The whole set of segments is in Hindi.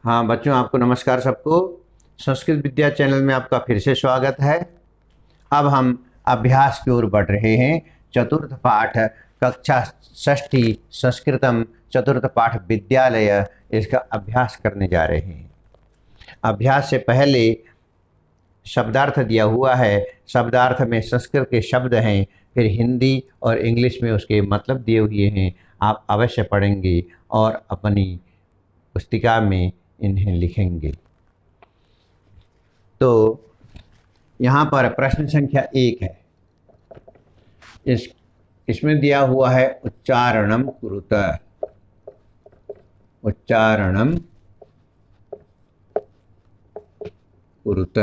हाँ बच्चों, आपको नमस्कार सबको। संस्कृत विद्या चैनल में आपका फिर से स्वागत है। अब हम अभ्यास की ओर बढ़ रहे हैं। चतुर्थ पाठ कक्षा षष्ठी संस्कृतम चतुर्थ पाठ विद्यालय, इसका अभ्यास करने जा रहे हैं। अभ्यास से पहले शब्दार्थ दिया हुआ है। शब्दार्थ में संस्कृत के शब्द हैं, फिर हिंदी और इंग्लिश में उसके मतलब दिए हुए हैं। आप अवश्य पढ़ेंगे और अपनी पुस्तिका में इन्हें लिखेंगे। तो यहाँ पर प्रश्न संख्या 1 है। इसमें दिया हुआ है उच्चारणम कुरुत। उच्चारणम कुरुत।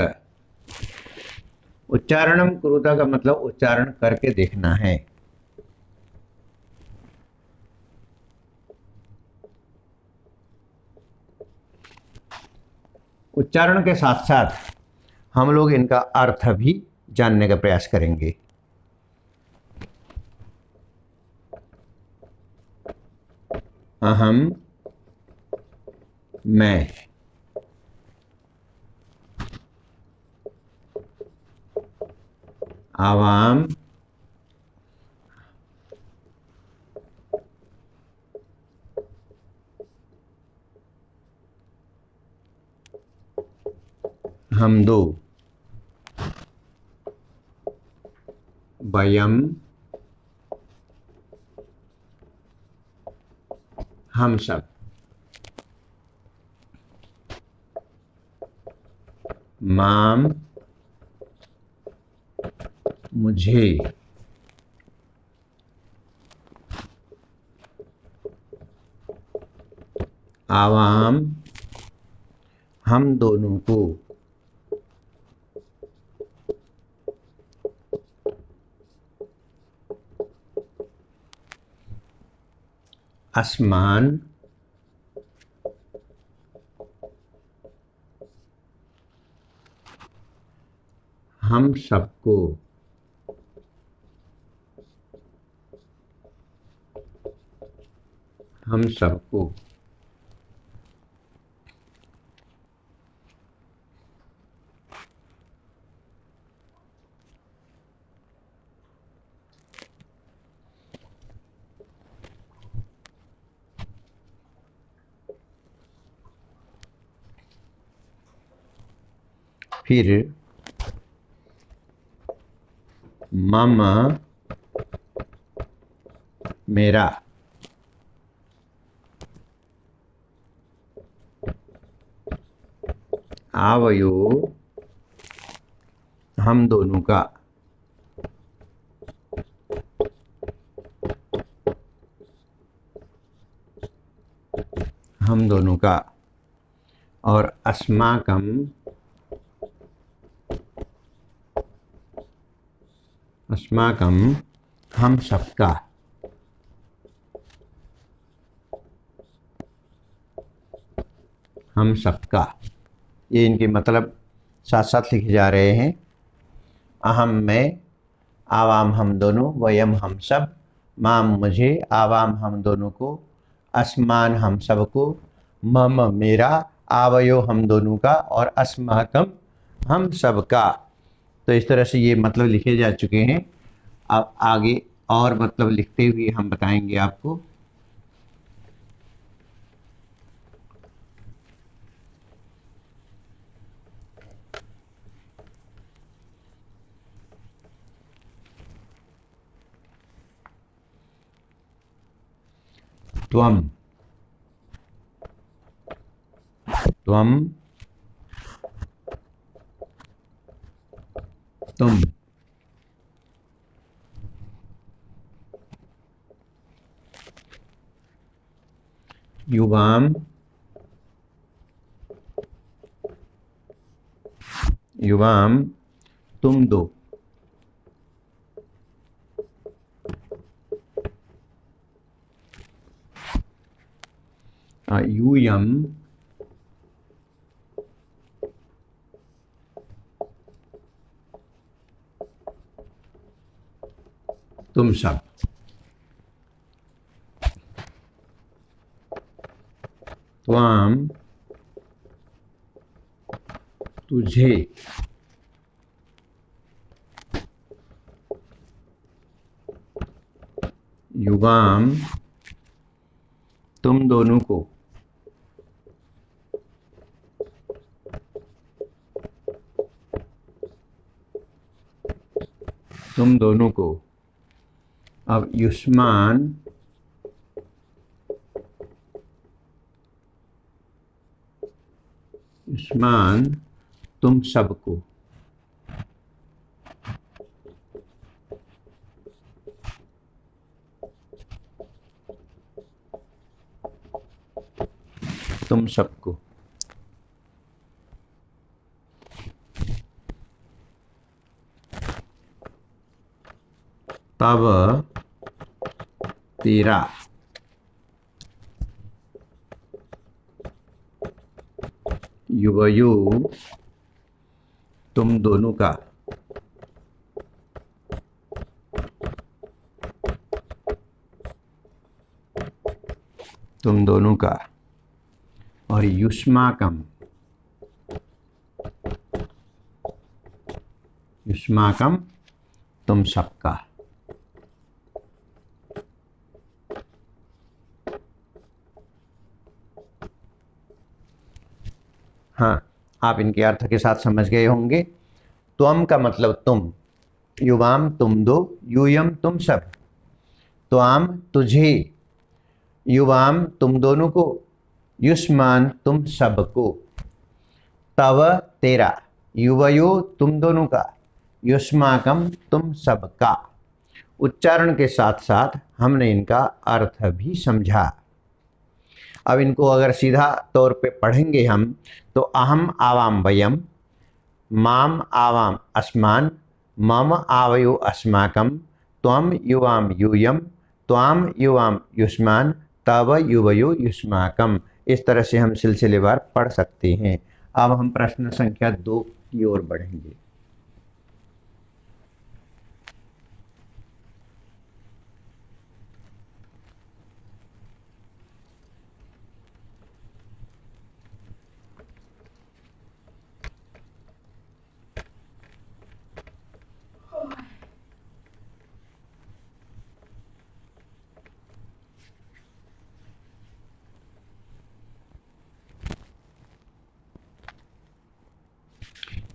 उच्चारणम कुरुत का मतलब उच्चारण करके देखना है। उच्चारण के साथ साथ हम लोग इनका अर्थ भी जानने का प्रयास करेंगे। अहम, मैं। आवाम, हम दो। वयम, हम सब। माम, मुझे। आवाम, हम दोनों को। आसमान, हम सबको। हम सबको। फिर मम, मेरा। आवयो, हम दोनों का। हम दोनों का। और अस्माकम, अस्माकम, हम सबका। हम सबका, ये इनके मतलब साथ साथ लिखे जा रहे हैं। अहम, मैं। आवाम, हम दोनों। वयम, हम सब। माम, मुझे। आवाम, हम दोनों को। अस्मान, हम सबको। मम, मेरा। आवयो, हम दोनों का। और अस्माकम, हम सबका। तो इस तरह से ये मतलब लिखे जा चुके हैं। अब आगे और मतलब लिखते हुए हम बताएंगे आपको। त्वम, त्वम, तुम। युवाम, युवाम, तुम दो। यूयम, तुम सब। त्वाम, तुझे, युवाम तुम दोनों को, तुम दोनों को। अब युष्मान युष्मान तुम सबको, तुम सबको। तब तेरा, युवयो तुम दोनों का, तुम दोनों का। और युष्माकम, युष्माकम तुम सबका। हाँ, आप इनके अर्थ के साथ समझ गए होंगे। त्वम का मतलब तुम, युवाम तुम दो, यूयम तुम सब, त्वाम तुझे, युवाम तुम दोनों को, युष्मान तुम सबको, तव तेरा, युवयो तुम दोनों का, युष्माकम तुम सबका। उच्चारण के साथ साथ हमने इनका अर्थ भी समझा। अब इनको अगर सीधा तौर पे पढ़ेंगे हम तो अहम आवाम वयम, माम आवाम अस्मान, मम आवयो अस्माकम, त्वम युवाम यूयम, त्वाम युवाम युष्मान, तव युवयो युष्माकम। इस तरह से हम सिलसिलेवार पढ़ सकते हैं। अब हम प्रश्न संख्या 2 की ओर बढ़ेंगे।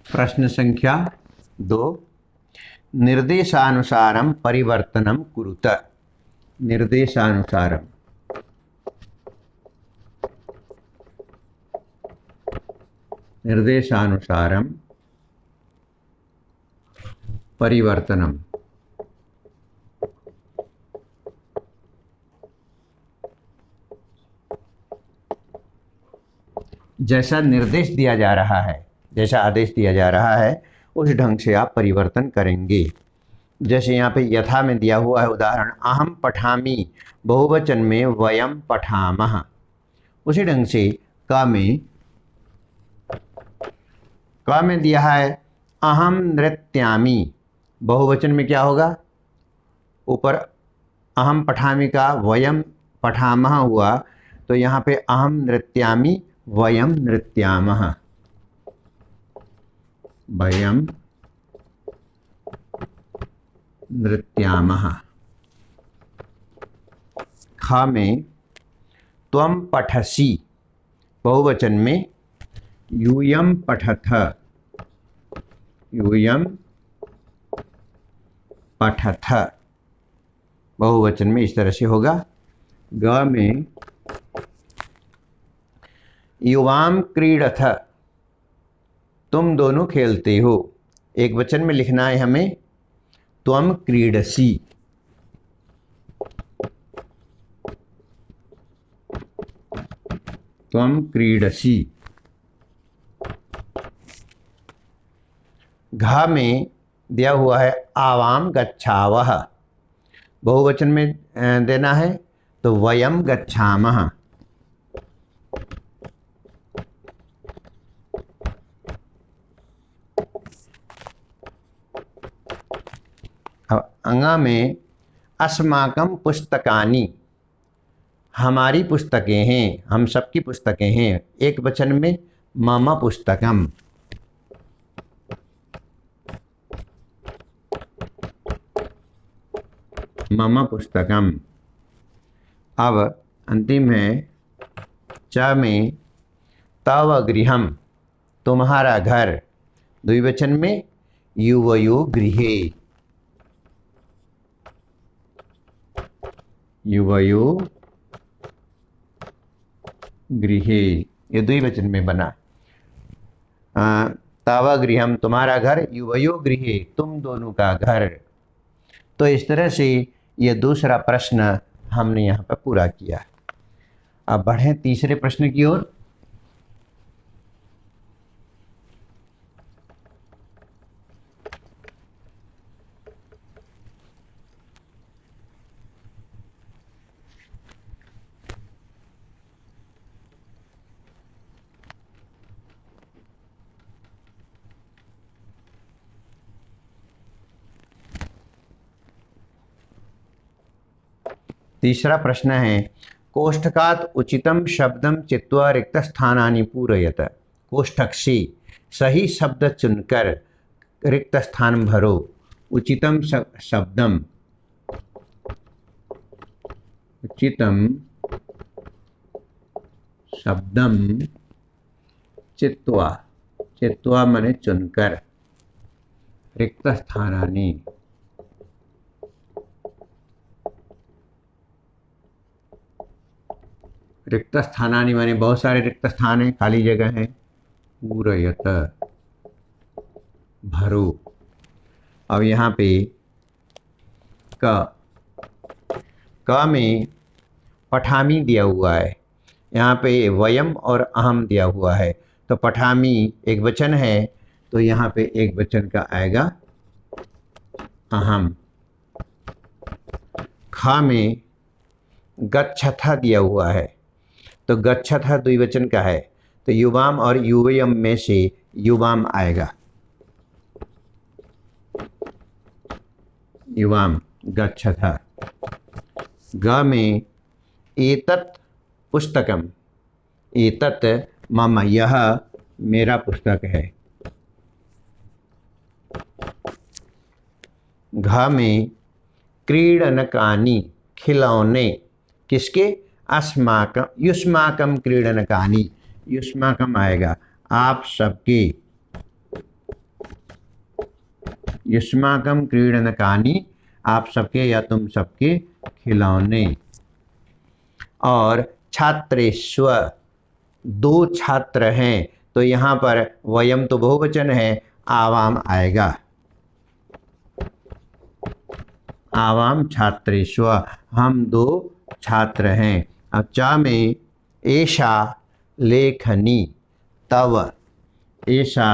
प्रश्न संख्या 2, निर्देशानुसारम परिवर्तनम कुरुत। निर्देशानुसारम, निर्देशानुसारम परिवर्तनम। जैसा निर्देश दिया जा रहा है, जैसा आदेश दिया जा रहा है, उस ढंग से आप परिवर्तन करेंगे। जैसे यहाँ पे यथा में दिया हुआ है उदाहरण, अहम पठामि, बहुवचन में वयम पठामः। उसी ढंग से क में दिया है अहम नृत्यामि, बहुवचन में क्या होगा, ऊपर अहम पठामि का वयम पठामः हुआ, तो यहाँ पे अहम नृत्यामि वयम नृत्यामः, वयम नृत्यामः। ख में त्वम पठसि, बहुवचन में यूयम पठथ, यूयम पठथ, बहुवचन में इस तरह से होगा। ग में युवाम क्रीडथ, तुम दोनों खेलते हो। एक वचन में लिखना है हमें, त्वम क्रीडसि, त्वम क्रीडसि। घ में दिया हुआ है आवाम गच्छावः, बहुवचन में देना है तो वयम गच्छामः। अब अंगा में अस्माकं पुस्तकानि, हमारी पुस्तकें हैं, हम सबकी पुस्तकें हैं। एक वचन में मम पुस्तकम, मम पुस्तकम। अब अंतिम है च में तव गृहम, तुम्हारा घर, द्विवचन में युवयो गृहे, युवयो गृहे, ये द्विवचन में बना। तव गृहम, तुम्हारा घर, युवयो गृहे, तुम दोनों का घर। तो इस तरह से ये दूसरा प्रश्न हमने यहाँ पर पूरा किया। अब बढ़ें तीसरे प्रश्न की ओर। तीसरा प्रश्न है कोष्ठकात उचितम शब्दम चित्वा रिक्त स्थानानि पूरयत। कोष्ठक से सही शब्द चुनकर रिक्त स्थान भरो। उचितम शब्दम, उचितम शब्दम चित्वा, चित्वा माने चुनकर, रिक्त स्थानानि, रिक्त स्थानानि माने बहुत सारे रिक्त स्थान हैं, खाली जगह है। पूरयत, भरो। अब यहाँ पे क में पठामी दिया हुआ है, यहाँ पे वयम और अहम दिया हुआ है। तो पठामी एक वचन है, तो यहाँ पे एक वचन का आएगा अहम। ख में गच्छथ दिया हुआ है, तो गच्छथ द्विवचन का है, तो युवाम और युवयम में से युवाम आएगा। युवाम गच्छथ। ग में एतत् पुस्तकम, एतत् मम, यह मेरा पुस्तक है। घ में क्रीडनकानि, खिलौने, किसके? अस्माकम, युष्माकम क्रीडनकानि, युष्माकम आएगा, आप सबके। युष्माकम क्रीडनकानि, आप सबके या तुम सबके खिलौने। और छात्रेष्व, दो छात्र हैं, तो यहाँ पर वयम तो बहुवचन है, आवाम आएगा। आवाम छात्रेष्व, हम दो छात्र हैं। अब चा में एषा लेखनी तव, एषा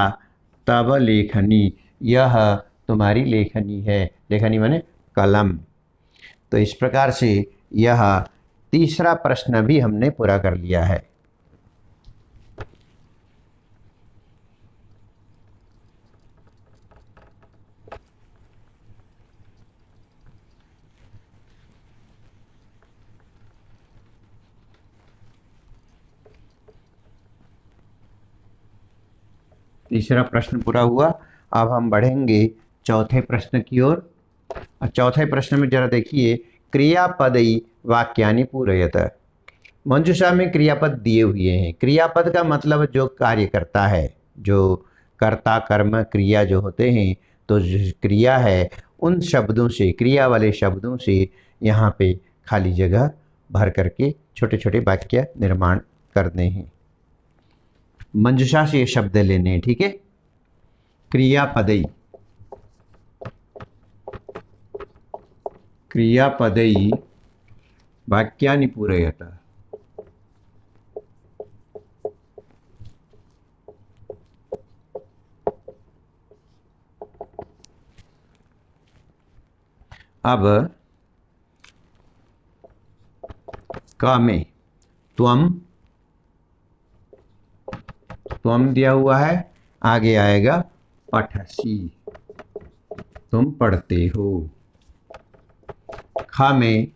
तव लेखनी, यह तुम्हारी लेखनी है। लेखनी माने कलम। तो इस प्रकार से यह तीसरा प्रश्न भी हमने पूरा कर लिया है। तीसरा प्रश्न पूरा हुआ। अब हम बढ़ेंगे चौथे प्रश्न की ओर। चौथे प्रश्न में जरा देखिए, क्रियापदई वाक्यानि पूरयत। मंजूषा में क्रियापद दिए हुए हैं। क्रियापद का मतलब जो कार्य करता है, जो कर्ता कर्म क्रिया जो होते हैं, तो जो क्रिया है उन शब्दों से, क्रिया वाले शब्दों से यहाँ पे खाली जगह भर करके छोटे छोटे वाक्य निर्माण करने हैं। मंजूषा से ये शब्द लेने हैं, ठीक है। क्रियापदई, क्रियापदई वाक्यानि पूरयत। अब क में त्वम, त्वम दिया हुआ है, आगे आएगा पठसी, तुम पढ़ते हो। ख में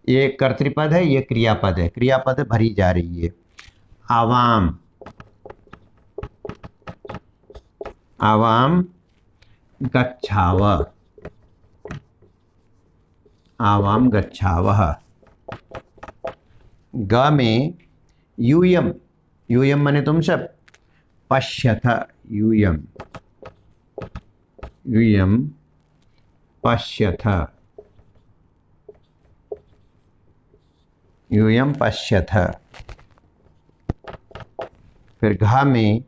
ये कर्तृपद है, ये क्रियापद है, क्रियापद भरी जा रही है। आवाम, आवाम गच्छाव, आवाम गच्छावः। ग में यूयम, यूयम माने तुम सब, पश्यथ, यूयम, यूयम पश्यथ, यूयम पश्यथ। फिर घ में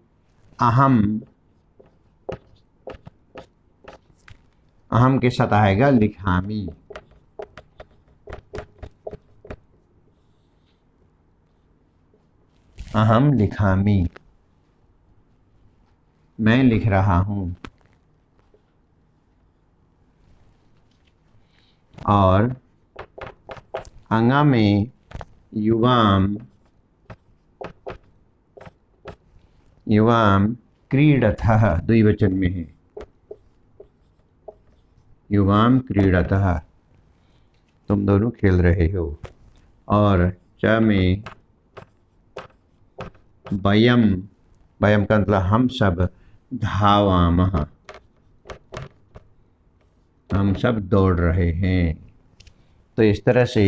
अहम, अहम के साथ आएगा लिखामी, अहम लिखामी, मैं लिख रहा हूं। और अंगा में युवाम, युवाम क्रीडथः, द्विवचन में है, युवाम क्रीडतः, तुम दोनों खेल रहे हो। और च में वयम, वयम का मतलब हम सब, धावामः, हम सब दौड़ रहे हैं। तो इस तरह से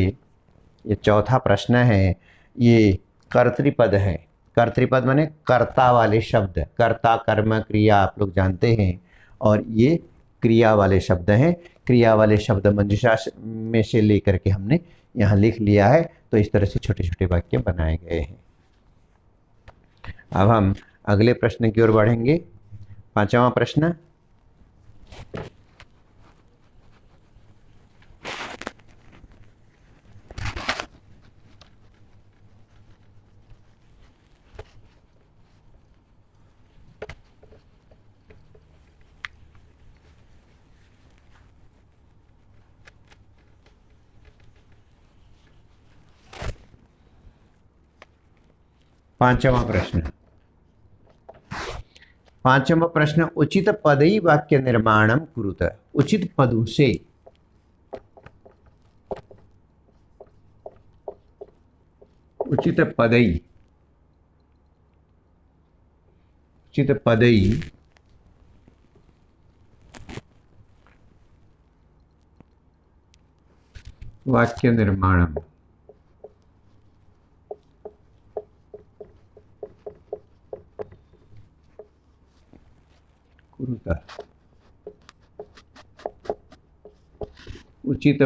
ये चौथा प्रश्न है, ये कर्तृपद है। कर्तृपद माने कर्ता वाले शब्द, कर्ता कर्म क्रिया आप लोग जानते हैं, और ये क्रिया वाले शब्द हैं। क्रिया वाले शब्द मंजूषा में से लेकर के हमने यहाँ लिख लिया है। तो इस तरह से छोटे छोटे वाक्य बनाए गए हैं। अब हम अगले प्रश्न की ओर बढ़ेंगे। पांचवा प्रश्न, पांचवा प्रश्न, पांचवा प्रश्न, उचित पदई वाक्य निर्माणम कुरुत। उचित पदों से, उचित पदई, उचित पदई वाक्य निर्माणम, उचित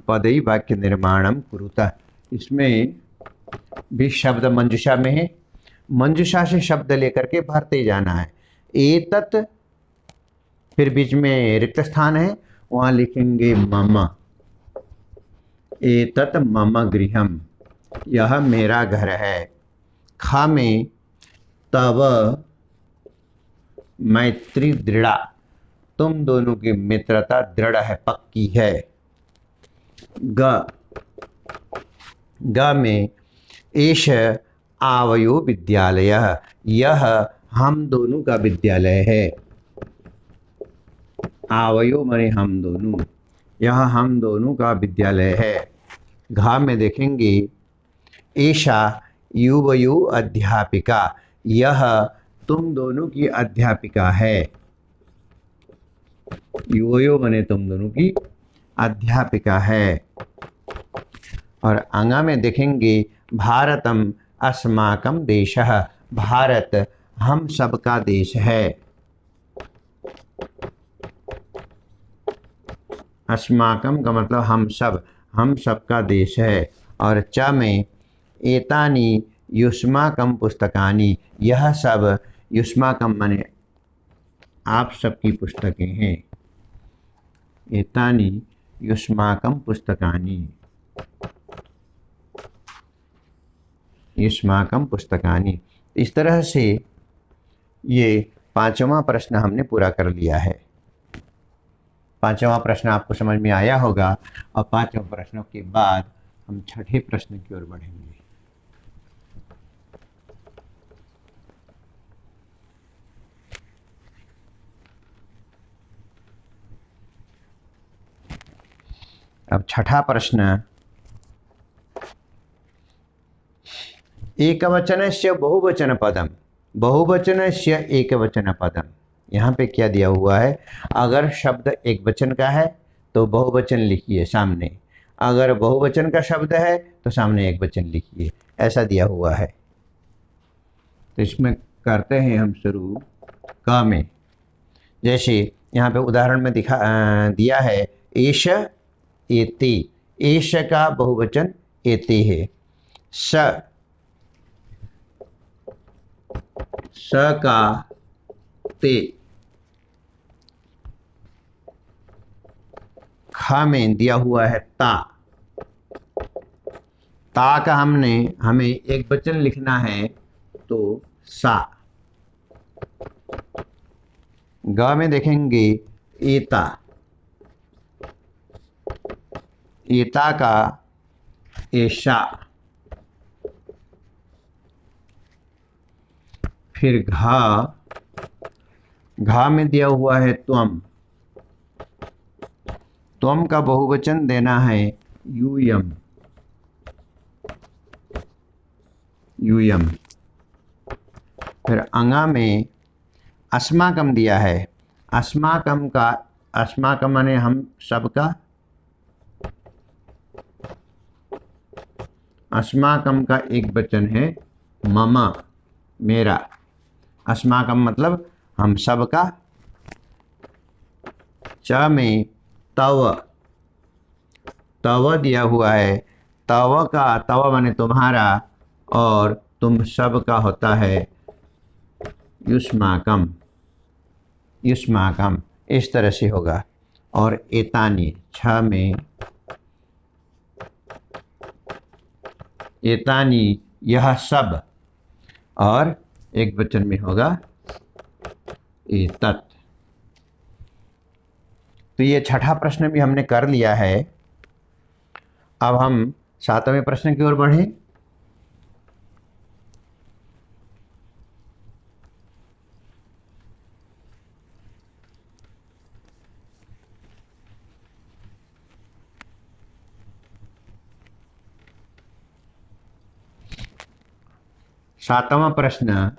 पदई वाक्य निर्माणम कुरुता। इसमें भी शब्द मंजूषा में है, मंजूषा से शब्द लेकर के भरते जाना है। एतत्, फिर बीच में रिक्त स्थान है, वहां लिखेंगे मम, एतत् मम गृहम, यह मेरा घर है। खा में तव मैत्री दृढ़ा, तुम दोनों की मित्रता दृढ़ है, पक्की है। ग, ग में एष आवयो विद्यालयः, यह हम दोनों का विद्यालय है। आवयो माने हम दोनों, यह हम दोनों का विद्यालय है। घा में देखेंगे एषा युवयो अध्यापिका, यह तुम दोनों की अध्यापिका है। युवयो माने तुम दोनों की अध्यापिका है। और अंगा में देखेंगे भारतम अस्माकं देशः, भारत हम सबका देश है। अस्माकं का मतलब हम सब, हम सबका देश है। और च में एतानि युष्माकं पुस्तकानि, यह सब, युष्माकं माने आप सबकी पुस्तकें हैं। एतानि युष्माकं पुस्तकानि, युष्माकं पुस्तकानि। इस तरह से ये पांचवा प्रश्न हमने पूरा कर लिया है। पांचवा प्रश्न आपको समझ में आया होगा। और पांचवा प्रश्नों के बाद हम छठे प्रश्न की ओर बढ़ेंगे। अब छठा प्रश्न, एकवचनस्य बहुवचन पदम, बहुवचनस्य एकवचन पदम। यहाँ पे क्या दिया हुआ है, अगर शब्द एक वचन का है तो बहुवचन लिखिए सामने, अगर बहुवचन का शब्द है तो सामने एक वचन लिखिए, ऐसा दिया हुआ है। तो इसमें करते हैं हम शुरू क में। जैसे यहाँ पे उदाहरण में दिया है एष एते, एष का बहुवचन एते है। स का ते, ख में दिया हुआ है ता, ता का हमें एक वचन लिखना है तो सा। ग में देखेंगे एता, एता का ऐशा। फिर घा में दिया हुआ है त्वम, त्वम का बहुवचन देना है यूयम, यूयम। फिर अंगा में अस्माकम दिया है, अस्माकम का, अस्माकम माने हम सबका, अस्माकम का एक वचन है मम, मेरा। अस्माकम मतलब हम सबका। च में तव, तव दिया हुआ है, तव का, तव माने तुम्हारा, और तुम सब का होता है युष्माकम, युष्माकम, इस तरह से होगा। और एतानी, छ में एतानी यह सब, और एक वचन में होगा एतत्। तो ये छठा प्रश्न भी हमने कर लिया है। अब हम सातवें प्रश्न की ओर बढ़ें। सातवां प्रश्न,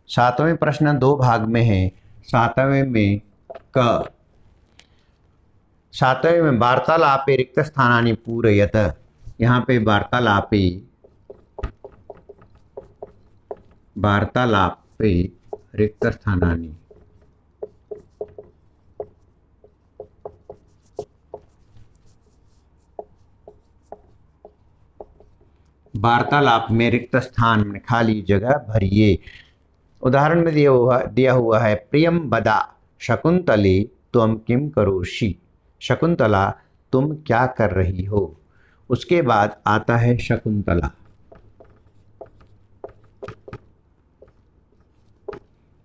सातवें प्रश्न दो भाग में है। सातवें में क, सातवें में वार्तालापे रिक्त स्थानानि पूरयत। यहाँ पे वार्तालापे, वार्तालापे रिक्त स्थानानि, वार्तालाप में रिक्त स्थान में खाली जगह भरिए। उदाहरण में दिया हुआ है प्रियम बदा शकुंतले त्वम किम करोषि, शकुंतला तुम क्या कर रही हो। उसके बाद आता है शकुंतला,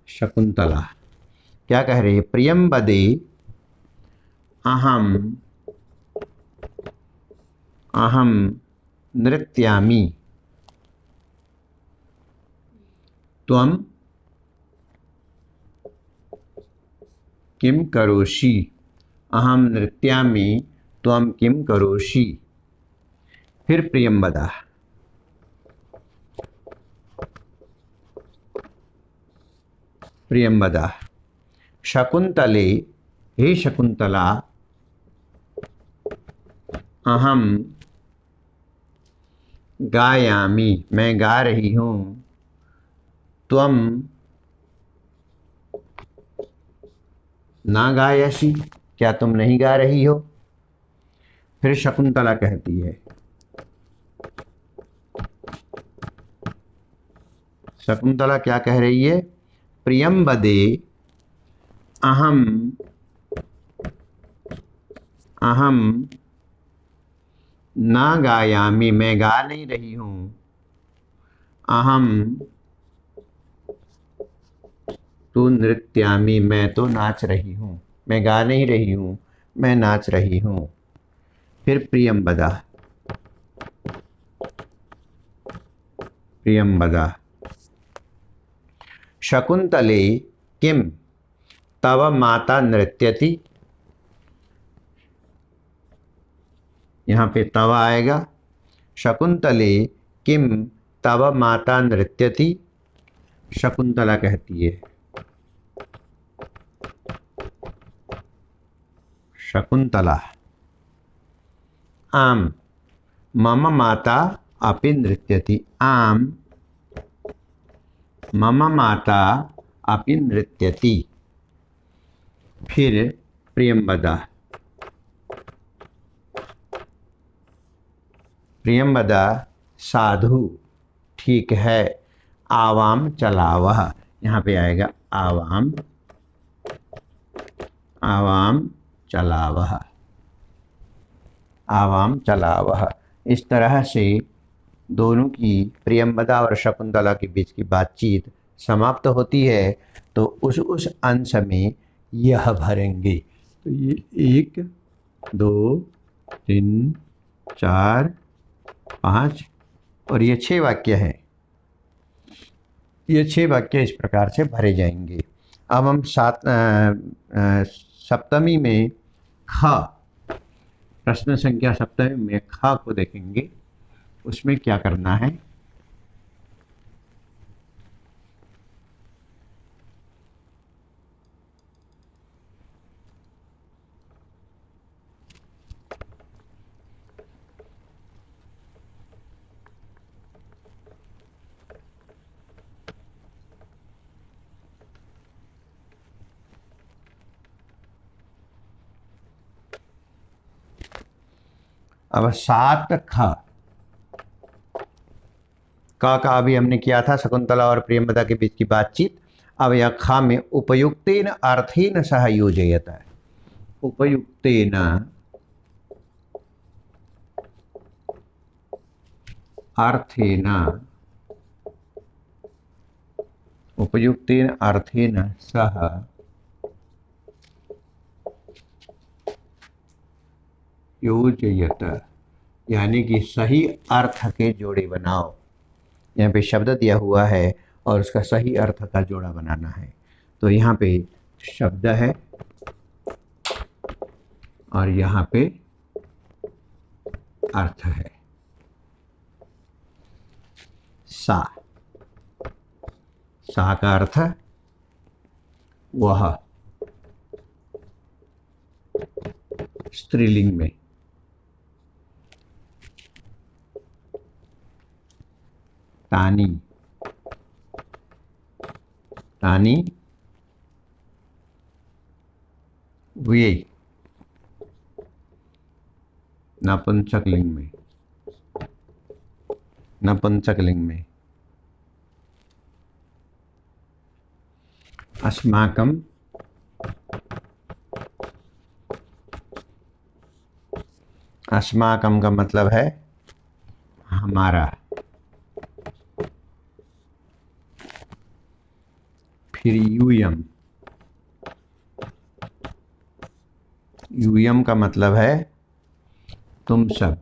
शकुंतला क्या कह रही है, प्रियम बदे अहम, अहम नृत्यामि, त्वम किम करोषि, अहम नृत्यामि त्वम किम करोषि। फिर प्रियंबदा, प्रियंबदा शकुंतले, हे शकुंतला अहम गायामि, मैं गा रही हूँ, त्वम ना गायसी, क्या तुम नहीं गा रही हो। फिर शकुंतला कहती है, शकुंतला क्या कह रही है, प्रियम बदे अहम, अहम ना गायामि, मैं गा नहीं रही हूँ, अहम तू नृत्यामि, मैं तो नाच रही हूँ, मैं गा नहीं रही हूँ, मैं नाच रही हूँ। फिर प्रियंबदा, प्रियंबदा शकुंतले किम तव माता नृत्यति, यहाँ पे तव आएगा। शकुंतले किम तव माता नृत्यति, शकुंतला कहती है, शकुंतला आम। मम माता अपि नृत्यति। आम मम माता अपि नृत्यति। फिर प्रियंवदा। प्रियंवदा साधु ठीक है। आवाम चलावह। यहाँ पे आएगा आवाम। आवाम चलावह। आवाम चलावह। इस तरह से दोनों की, प्रियंवदा और शकुंतला के बीच की बातचीत समाप्त होती है। तो उस अंश में यह भरेंगे। तो ये 1 2 3 4 5 और ये 6 वाक्य हैं। ये 6 वाक्य इस प्रकार से भरे जाएंगे। अब हम सप्तमी में ख, प्रश्न संख्या सप्तमी में ख को देखेंगे। उसमें क्या करना है। अब 7 ख, का अभी हमने किया था शकुंतला और प्रियंवदा के बीच की बातचीत। अब यह खा में उपयुक्तेन अर्थेन सह योजयत। उपयुक्तेन अर्थेन, उपयुक्तेन अर्थेन सह योजयत, यानी कि सही अर्थ के जोड़े बनाओ। यहाँ पे शब्द दिया हुआ है और उसका सही अर्थ का जोड़ा बनाना है। तो यहाँ पे शब्द है और यहाँ पे अर्थ है। सा, सा का अर्थ वह, स्त्रीलिंग में। तानी, तानी वे, नपुंसकलिंग में। नपुंसकलिंग में। अस्माकं, अस्माकं का मतलब है हमारा। फिर यूयम, यूयम का मतलब है तुम सब।